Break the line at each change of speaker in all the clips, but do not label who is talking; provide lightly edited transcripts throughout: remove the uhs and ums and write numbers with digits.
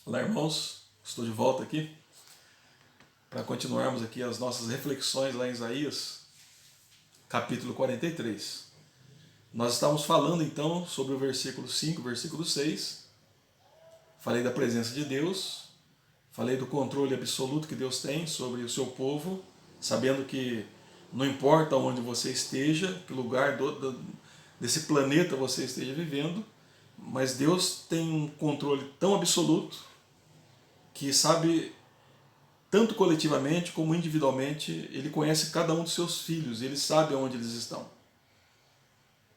Olá, irmãos, estou de volta aqui para continuarmos aqui as nossas reflexões lá em Isaías, capítulo 43. Nós estávamos falando então sobre o versículo 5, versículo 6. Falei da presença de Deus, falei do controle absoluto que Deus tem sobre o seu povo, sabendo que não importa onde você esteja, que lugar desse planeta você esteja vivendo, mas Deus tem um controle tão absoluto que sabe, tanto coletivamente como individualmente, ele conhece cada um dos seus filhos, ele sabe onde eles estão.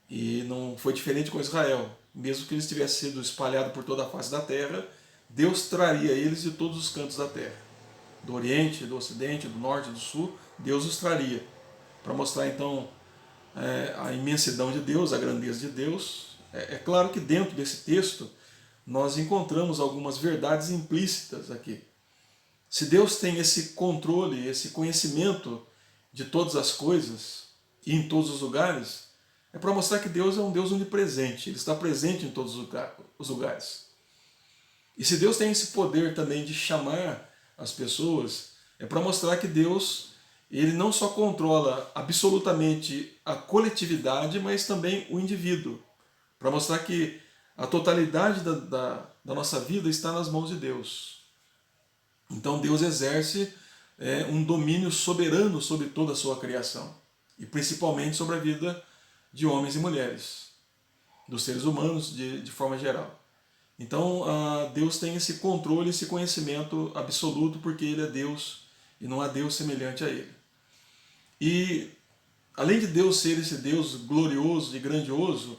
E não foi diferente com Israel. Mesmo que eles tivessem sido espalhados por toda a face da terra, Deus traria eles de todos os cantos da terra. Do Oriente, do Ocidente, do Norte, do Sul, Deus os traria. Para mostrar então a imensidão de Deus, a grandeza de Deus. É claro que dentro desse texto nós encontramos algumas verdades implícitas aqui. Se Deus tem esse controle, esse conhecimento de todas as coisas e em todos os lugares, é para mostrar que Deus é um Deus onipresente, Ele está presente em todos os lugares. E se Deus tem esse poder também de chamar as pessoas, é para mostrar que Deus, Ele não só controla absolutamente a coletividade, mas também o indivíduo. Para mostrar que a totalidade da nossa vida está nas mãos de Deus. Então Deus exerce um domínio soberano sobre toda a sua criação, e principalmente sobre a vida de homens e mulheres, dos seres humanos de forma geral. Então Deus tem esse controle, esse conhecimento absoluto, porque Ele é Deus e não há Deus semelhante a Ele. E além de Deus ser esse Deus glorioso e grandioso,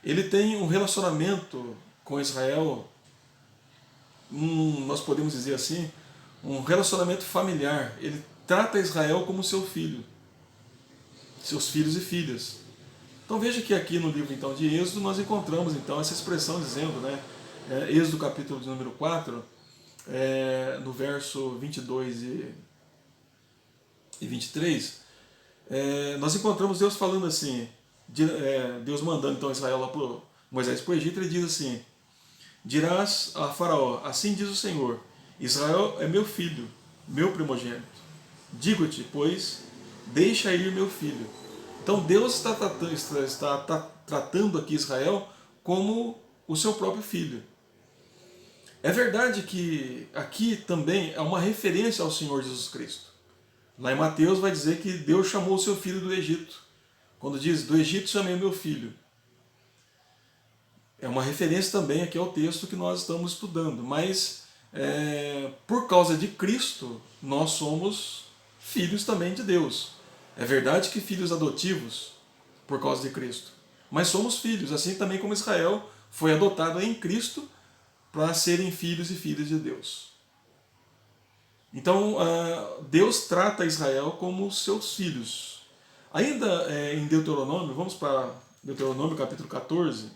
Ele tem um relacionamento com Israel, nós podemos dizer assim, um relacionamento familiar. Ele trata Israel como seu filho, seus filhos e filhas. Então veja que aqui no livro então, de Êxodo nós encontramos então essa expressão dizendo, Êxodo capítulo de número 4, no verso 22 e 23, nós encontramos Deus falando assim, Deus mandando então Israel lá para Moisés para o Egito. Ele diz assim: dirás a Faraó, assim diz o Senhor, Israel é meu filho, meu primogênito. Digo-te, pois, deixa ir meu filho. Então Deus está tratando aqui Israel como o seu próprio filho. É verdade que aqui também é uma referência ao Senhor Jesus Cristo. Lá em Mateus vai dizer que Deus chamou o seu filho do Egito. Quando diz, do Egito chamei meu filho. É uma referência também aqui ao texto que nós estamos estudando. Mas, por causa de Cristo, nós somos filhos também de Deus. É verdade que filhos adotivos, por causa de Cristo. Mas somos filhos, assim também como Israel foi adotado em Cristo para serem filhos e filhas de Deus. Então, Deus trata Israel como seus filhos. Ainda em Deuteronômio, vamos para Deuteronômio capítulo 14.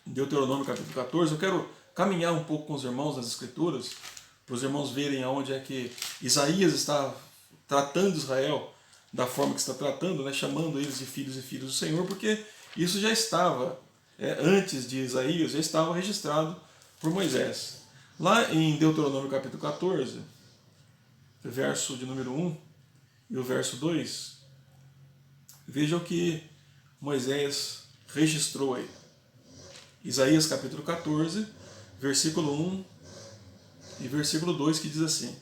Deuteronômio capítulo 14, eu quero caminhar um pouco com os irmãos nas Escrituras, para os irmãos verem aonde é que Isaías está tratando Israel da forma que está tratando, chamando eles de filhos e filhas do Senhor, porque isso já estava, antes de Isaías, já estava registrado por Moisés. Lá em Deuteronômio capítulo 14, verso de número 1 e o verso 2, vejam o que Moisés registrou aí. Isaías capítulo 14, versículo 1 e versículo 2, que diz assim: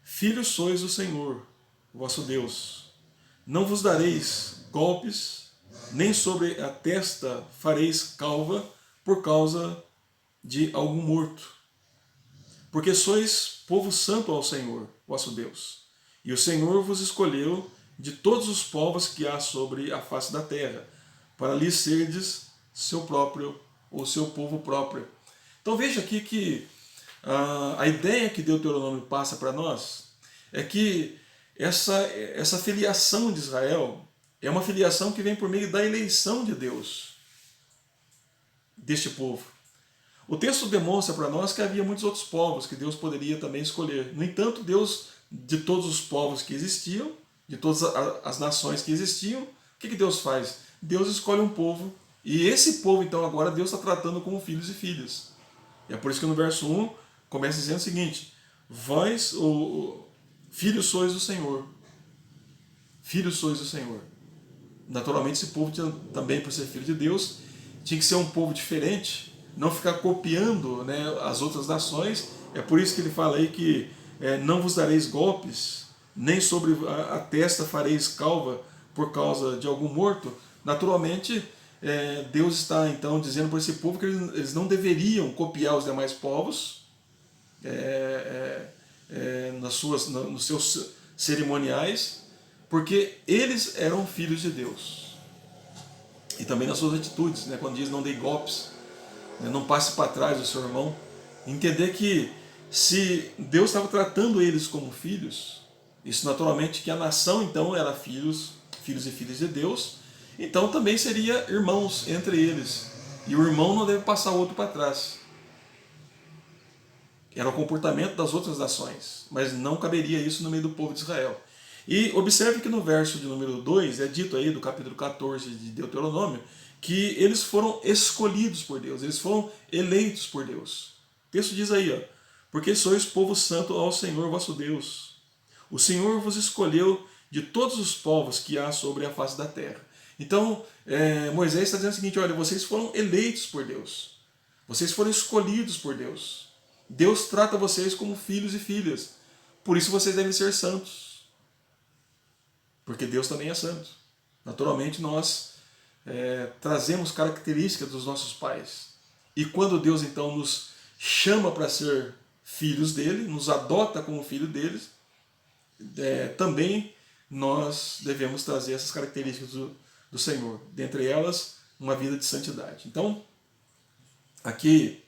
filhos sois do Senhor, vosso Deus, não vos dareis golpes, nem sobre a testa fareis calva por causa de algum morto, porque sois povo santo ao Senhor, vosso Deus, e o Senhor vos escolheu de todos os povos que há sobre a face da terra, para lhe serdes seu próprio, ou seu povo próprio. Então veja aqui que a ideia que Deuteronômio passa para nós é que essa filiação de Israel é uma filiação que vem por meio da eleição de Deus, deste povo. O texto demonstra para nós que havia muitos outros povos que Deus poderia também escolher. No entanto, Deus, de todos os povos que existiam, de todas as nações que existiam, o que Deus faz? Deus escolhe um povo, e esse povo, então, agora Deus está tratando como filhos e filhas. E é por isso que no verso 1 começa dizendo o seguinte: vós, filhos sois do Senhor. Filhos sois do Senhor. Naturalmente esse povo tinha, também, por ser filho de Deus, tinha que ser um povo diferente, não ficar copiando, né, as outras nações. É por isso que ele fala aí que não vos dareis golpes, nem sobre a testa fareis calva por causa de algum morto. Naturalmente, Deus está então dizendo para esse povo que eles não deveriam copiar os demais povos nos seus cerimoniais, porque eles eram filhos de Deus. E também nas suas atitudes, né, quando diz não dei golpes, né, não passe para trás do seu irmão. Entender que se Deus estava tratando eles como filhos, isso naturalmente que a nação então era filhos e filhas de Deus, então também seria irmãos entre eles. E o irmão não deve passar o outro para trás. Era o comportamento das outras nações, mas não caberia isso no meio do povo de Israel. E observe que no verso de número 2, é dito aí do capítulo 14 de Deuteronômio, que eles foram escolhidos por Deus, eles foram eleitos por Deus. O texto diz aí, ó, porque sois povo santo ao Senhor vosso Deus. O Senhor vos escolheu de todos os povos que há sobre a face da terra. Então, Moisés está dizendo o seguinte: olha, vocês foram eleitos por Deus. Vocês foram escolhidos por Deus. Deus trata vocês como filhos e filhas. Por isso vocês devem ser santos. Porque Deus também é santo. Naturalmente nós trazemos características dos nossos pais. E quando Deus então nos chama para ser filhos dele, nos adota como filho deles, também nós devemos trazer essas características do Senhor. Dentre elas, uma vida de santidade. Então, aqui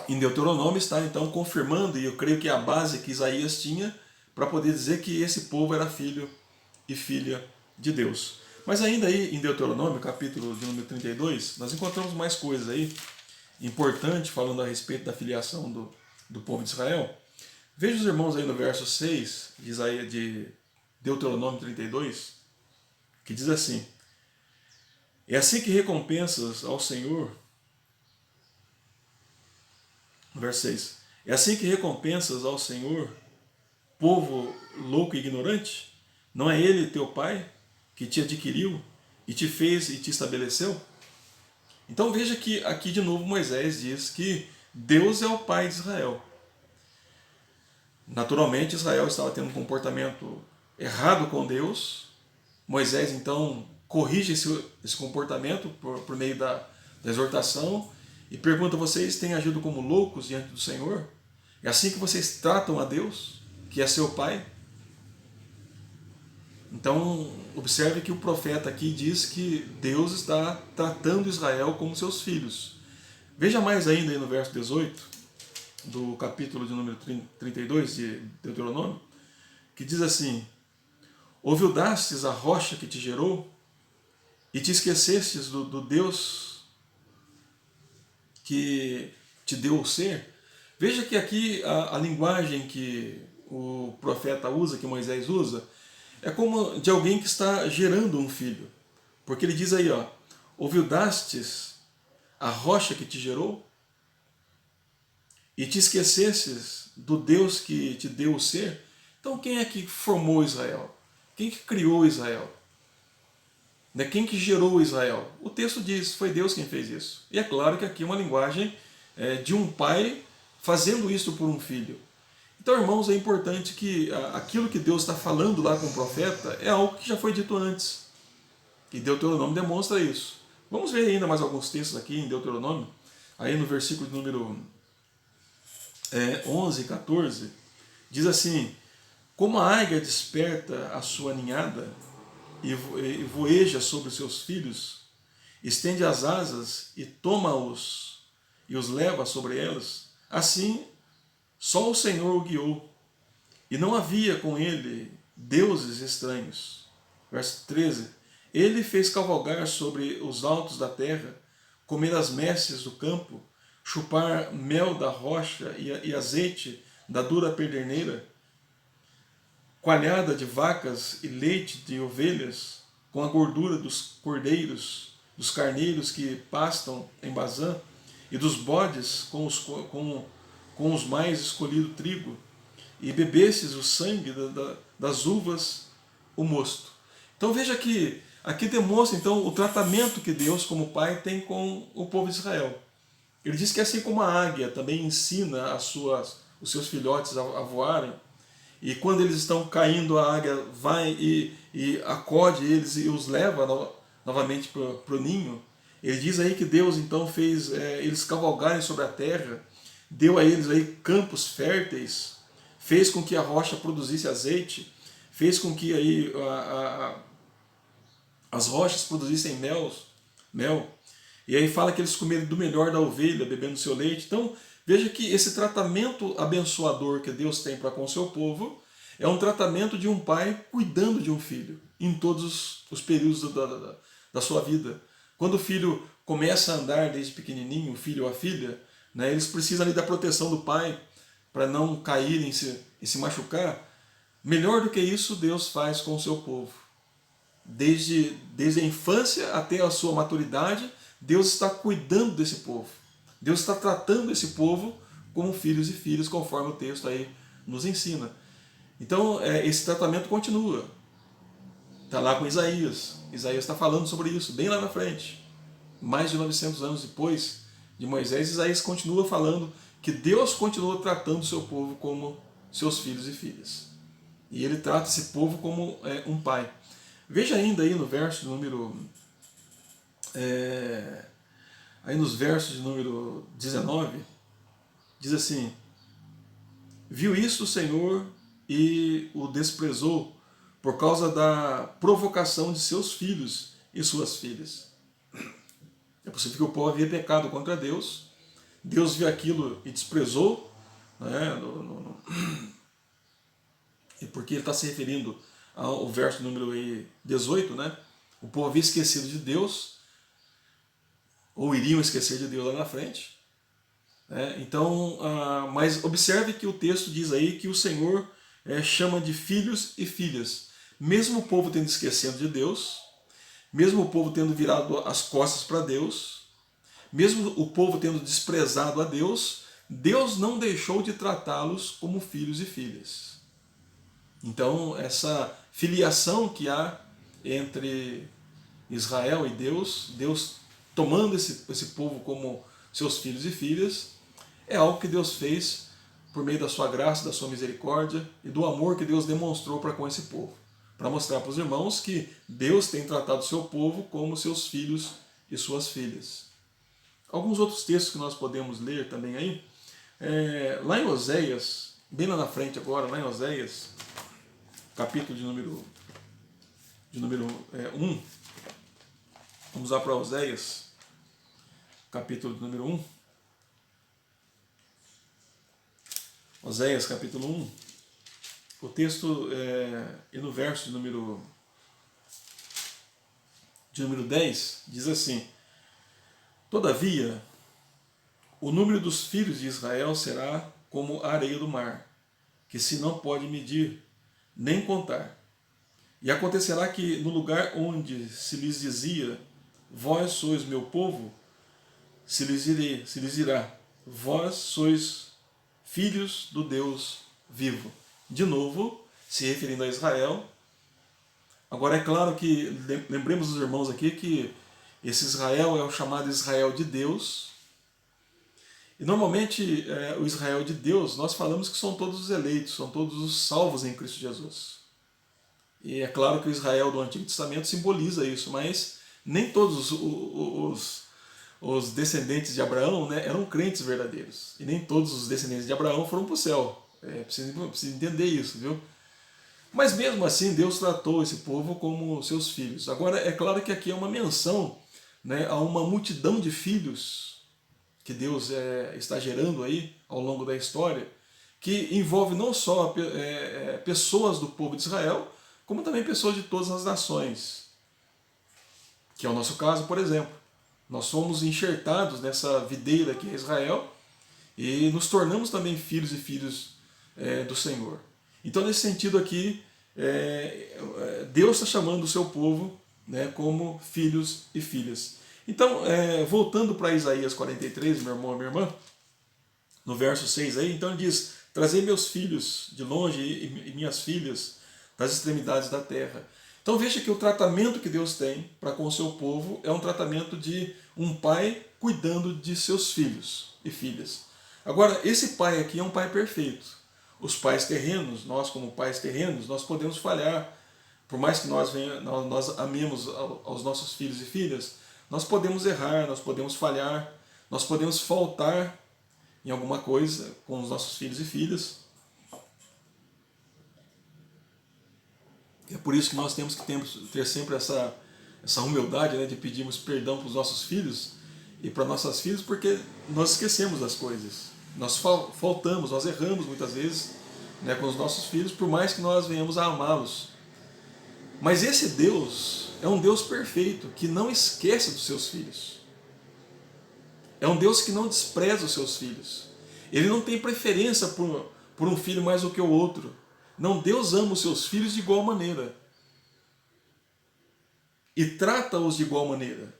em Deuteronômio está então confirmando, e eu creio que é a base que Isaías tinha para poder dizer que esse povo era filho e filha de Deus. Mas ainda aí em Deuteronômio, capítulo de número 32, nós encontramos mais coisas aí importantes falando a respeito da filiação do povo de Israel. Veja os irmãos aí no verso 6 de Deuteronômio 32, que diz assim: é assim que recompensas ao Senhor. Verso 6. É assim que recompensas ao Senhor, povo louco e ignorante? Não é Ele teu Pai, que te adquiriu e te fez e te estabeleceu? Então veja que aqui de novo Moisés diz que Deus é o Pai de Israel. Naturalmente Israel estava tendo um comportamento errado com Deus. Moisés então corrige esse comportamento por meio da exortação e pergunta: vocês têm agido como loucos diante do Senhor? É assim que vocês tratam a Deus, que é seu Pai? Então, observe que o profeta aqui diz que Deus está tratando Israel como seus filhos. Veja mais ainda aí no verso 18, do capítulo de número 32 de Deuteronômio, que diz assim: ouvidastes a rocha que te gerou, e te esquecestes do Deus que te deu o ser. Veja que aqui a linguagem que o profeta usa, que Moisés usa, é como de alguém que está gerando um filho. Porque ele diz aí, ó, ouvidastes a rocha que te gerou, e te esquecestes do Deus que te deu o ser. Então quem é que formou Israel? Quem que criou Israel? Quem que gerou Israel? O texto diz, foi Deus quem fez isso. E é claro que aqui é uma linguagem de um pai fazendo isso por um filho. Então, irmãos, é importante que aquilo que Deus está falando lá com o profeta é algo que já foi dito antes. E Deuteronômio demonstra isso. Vamos ver ainda mais alguns textos aqui em Deuteronômio. Aí no versículo de número 11 e 14, diz assim: como a águia desperta a sua ninhada e voeja sobre os seus filhos, estende as asas e toma-os e os leva sobre elas, assim só o Senhor o guiou, e não havia com ele deuses estranhos. Verso 13. Ele fez cavalgar sobre os altos da terra, comer as messes do campo, chupar mel da rocha e azeite da dura pederneira, coalhada de vacas e leite de ovelhas, com a gordura dos cordeiros, dos carneiros que pastam em Bazã, e dos bodes com os mais escolhido trigo, e bebesses o sangue das uvas, o mosto. Então veja que aqui demonstra então o tratamento que Deus, como Pai, tem com o povo de Israel. Ele diz que assim como a águia também ensina os seus filhotes a voarem, e quando eles estão caindo, a águia vai e acode eles e os leva novamente para o ninho. Ele diz aí que Deus então fez eles cavalgarem sobre a terra, deu a eles aí campos férteis, fez com que a rocha produzisse azeite, fez com que aí as rochas produzissem mel. E aí fala que eles comeram do melhor da ovelha, bebendo seu leite. Então, veja que esse tratamento abençoador que Deus tem para com o seu povo é um tratamento de um pai cuidando de um filho em todos os períodos da sua vida. Quando o filho começa a andar desde pequenininho, o filho ou a filha, né, eles precisam ali da proteção do pai para não caírem e se machucar. Melhor do que isso, Deus faz com o seu povo. Desde a infância até a sua maturidade, Deus está cuidando desse povo. Deus está tratando esse povo como filhos e filhas, conforme o texto aí nos ensina. Então, esse tratamento continua. Está lá com Isaías. Isaías está falando sobre isso, bem lá na frente. Mais de 900 anos depois de Moisés, Isaías continua falando que Deus continua tratando o seu povo como seus filhos e filhas. E ele trata esse povo como um pai. Veja ainda aí no verso número... aí nos versos de número 19, diz assim: viu isso o Senhor e o desprezou por causa da provocação de seus filhos e suas filhas. É possível que o povo havia pecado contra Deus, Deus viu aquilo e desprezou, né, e porque ele está se referindo ao verso número 18, né, o povo havia esquecido de Deus, ou iriam esquecer de Deus lá na frente. Então, mas observe que o texto diz aí que o Senhor chama de filhos e filhas. Mesmo o povo tendo esquecido de Deus, mesmo o povo tendo virado as costas para Deus, mesmo o povo tendo desprezado a Deus, Deus não deixou de tratá-los como filhos e filhas. Então, essa filiação que há entre Israel e Deus, Deus tomando esse povo como seus filhos e filhas, é algo que Deus fez por meio da sua graça, da sua misericórdia e do amor que Deus demonstrou para com esse povo, para mostrar para os irmãos que Deus tem tratado o seu povo como seus filhos e suas filhas. Alguns outros textos que nós podemos ler também aí, lá em Oséias, bem lá na frente agora, lá em Oséias, capítulo de número 1, vamos lá para Oséias, capítulo de número 1. Oséias, capítulo 1. O texto, e no verso de número 10, diz assim: todavia, o número dos filhos de Israel será como a areia do mar, que se não pode medir, nem contar. E acontecerá que no lugar onde se lhes dizia, vós sois meu povo, se lhes dirá, vós sois filhos do Deus vivo. De novo, se referindo a Israel. Agora é claro que, lembremos os irmãos aqui que esse Israel é o chamado Israel de Deus. E normalmente o Israel de Deus, nós falamos que são todos os eleitos, são todos os salvos em Cristo Jesus. E é claro que o Israel do Antigo Testamento simboliza isso, mas nem todos os descendentes de Abraão, né, eram crentes verdadeiros. E nem todos os descendentes de Abraão foram para o céu. Precisa entender isso, viu? Mas mesmo assim, Deus tratou esse povo como seus filhos. Agora, é claro que aqui é uma menção, né, a uma multidão de filhos que Deus está gerando aí ao longo da história, que envolve não só pessoas do povo de Israel, como também pessoas de todas as nações. Que é o nosso caso, por exemplo. Nós somos enxertados nessa videira que é Israel e nos tornamos também filhos e filhas do Senhor. Então, nesse sentido aqui, Deus está chamando o seu povo, né, como filhos e filhas. Então, voltando para Isaías 43, meu irmão e minha irmã, no verso 6 aí, então ele diz: trazei meus filhos de longe e minhas filhas das extremidades da terra. Então veja que o tratamento que Deus tem para com o seu povo é um tratamento de um pai cuidando de seus filhos e filhas. Agora, esse pai aqui é um pai perfeito. Os pais terrenos, nós como pais terrenos, nós podemos falhar. Por mais que nós amemos aos nossos filhos e filhas, nós podemos errar, nós podemos falhar, nós podemos faltar em alguma coisa com os nossos filhos e filhas. É por isso que nós temos que ter sempre essa humildade, né, de pedirmos perdão para os nossos filhos e para nossas filhas, porque nós esquecemos das coisas. Nós faltamos, nós erramos muitas vezes, né, com os nossos filhos, por mais que nós venhamos a amá-los. Mas esse Deus é um Deus perfeito, que não esquece dos seus filhos. É um Deus que não despreza os seus filhos. Ele não tem preferência por um filho mais do que o outro. Não, Deus ama os seus filhos de igual maneira. E trata-os de igual maneira.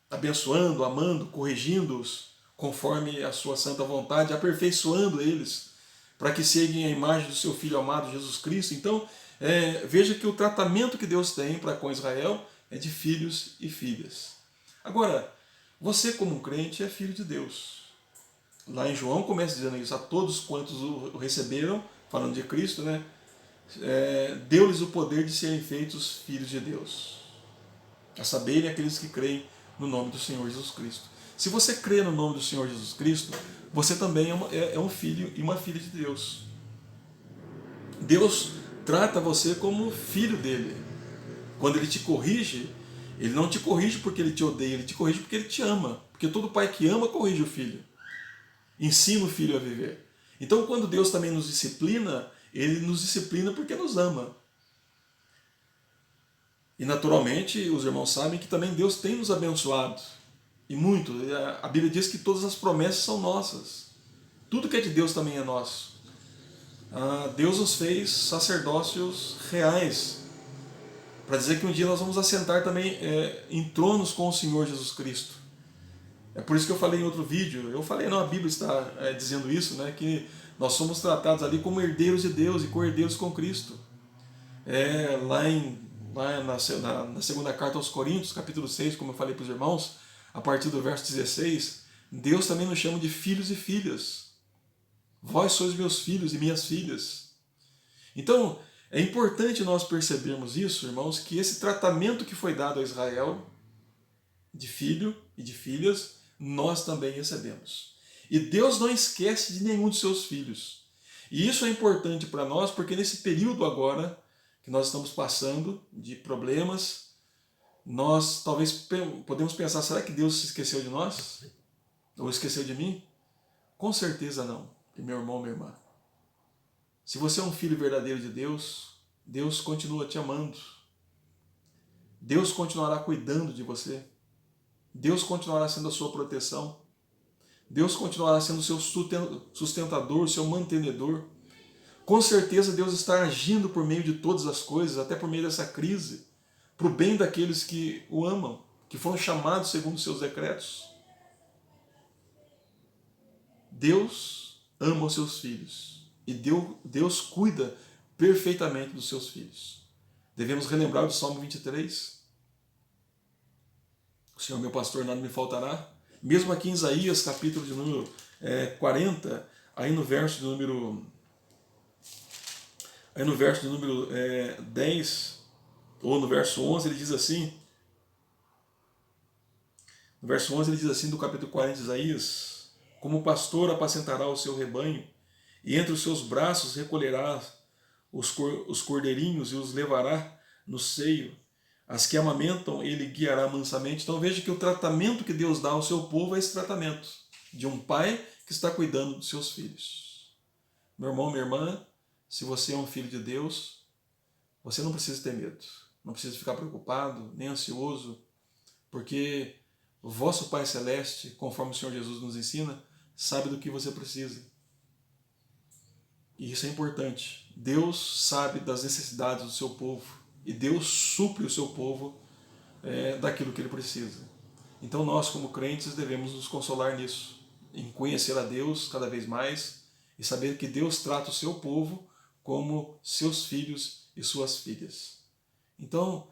Abençoando, amando, corrigindo-os, conforme a sua santa vontade, aperfeiçoando eles, para que seguem a imagem do seu Filho amado Jesus Cristo. Então, veja que o tratamento que Deus tem para com Israel é de filhos e filhas. Agora, você como um crente é filho de Deus. Lá em João começa dizendo isso: a todos quantos o receberam, falando de Cristo, né, deu-lhes o poder de serem feitos filhos de Deus, a saberem aqueles que creem no nome do Senhor Jesus Cristo. Se você crê no nome do Senhor Jesus Cristo, você também é um filho e uma filha de Deus. Deus trata você como filho dele. Quando ele te corrige, ele não te corrige porque ele te odeia, ele te corrige porque ele te ama. Porque todo pai que ama corrige o filho. Ensina o filho a viver. Então, quando Deus também nos disciplina, ele nos disciplina porque nos ama. E naturalmente, os irmãos sabem que também Deus tem nos abençoado. E muito. A Bíblia diz que todas as promessas são nossas. Tudo que é de Deus também é nosso. Deus nos fez sacerdócios reais, para dizer que um dia nós vamos assentar também em tronos com o Senhor Jesus Cristo. É por isso que eu falei em outro vídeo, a Bíblia está dizendo isso, né, que nós somos tratados ali como herdeiros de Deus e co-herdeiros com Cristo. Lá na segunda carta aos Coríntios, capítulo 6, como eu falei para os irmãos, a partir do verso 16, Deus também nos chama de filhos e filhas. Vós sois meus filhos e minhas filhas. Então, é importante nós percebermos isso, irmãos, que esse tratamento que foi dado a Israel, de filho e de filhas, nós também recebemos. E Deus não esquece de nenhum de seus filhos. E isso é importante para nós, porque nesse período agora que nós estamos passando de problemas, nós talvez podemos pensar: será que Deus se esqueceu de nós? Ou esqueceu de mim? Com certeza não. E meu irmão, minha irmã, se você é um filho verdadeiro de Deus, Deus continua te amando. Deus continuará cuidando de você. Deus continuará sendo a sua proteção. Deus continuará sendo o seu sustentador, seu mantenedor. Com certeza Deus está agindo por meio de todas as coisas, até por meio dessa crise, para o bem daqueles que o amam, que foram chamados segundo os seus decretos. Deus ama os seus filhos e Deus cuida perfeitamente dos seus filhos. Devemos relembrar do Salmo 23. O Senhor meu pastor, nada me faltará. Mesmo aqui em Isaías, capítulo de número 40, aí no verso de número 10, ou no verso 11, ele diz assim, no verso 11 ele diz assim, do capítulo 40 de Isaías: como o pastor apacentará o seu rebanho, e entre os seus braços recolherá os cordeirinhos e os levará no seio. As que amamentam ele guiará mansamente. Então veja que o tratamento que Deus dá ao seu povo é esse tratamento de um pai que está cuidando dos seus filhos. Meu irmão, minha irmã, se você é um filho de Deus, você não precisa ter medo, não precisa ficar preocupado, nem ansioso, porque o vosso Pai Celeste, conforme o Senhor Jesus nos ensina, sabe do que você precisa. E isso é importante. Deus sabe das necessidades do seu povo. E Deus supre o seu povo daquilo que ele precisa. Então nós, como crentes, devemos nos consolar nisso, em conhecer a Deus cada vez mais e saber que Deus trata o seu povo como seus filhos e suas filhas. Então,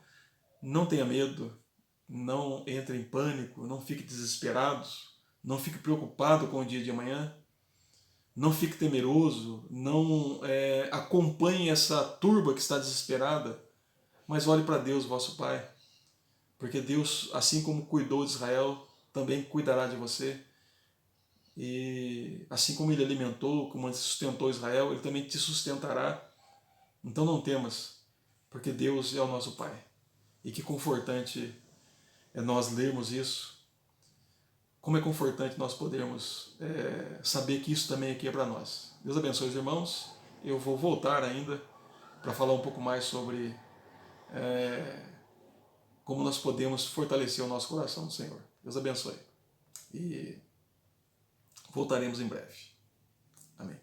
não tenha medo, não entre em pânico, não fique desesperado, não fique preocupado com o dia de amanhã, não fique temeroso, não acompanhe essa turba que está desesperada, mas olhe para Deus, vosso Pai, porque Deus, assim como cuidou de Israel, também cuidará de você. E assim como Ele alimentou, como Ele sustentou Israel, Ele também te sustentará. Então não temas, porque Deus é o nosso Pai. E que confortante é nós lermos isso. Como é confortante nós podermos saber que isso também aqui é para nós. Deus abençoe os irmãos. Eu vou voltar ainda para falar um pouco mais sobre como nós podemos fortalecer o nosso coração no Senhor. Deus abençoe. E voltaremos em breve. Amém.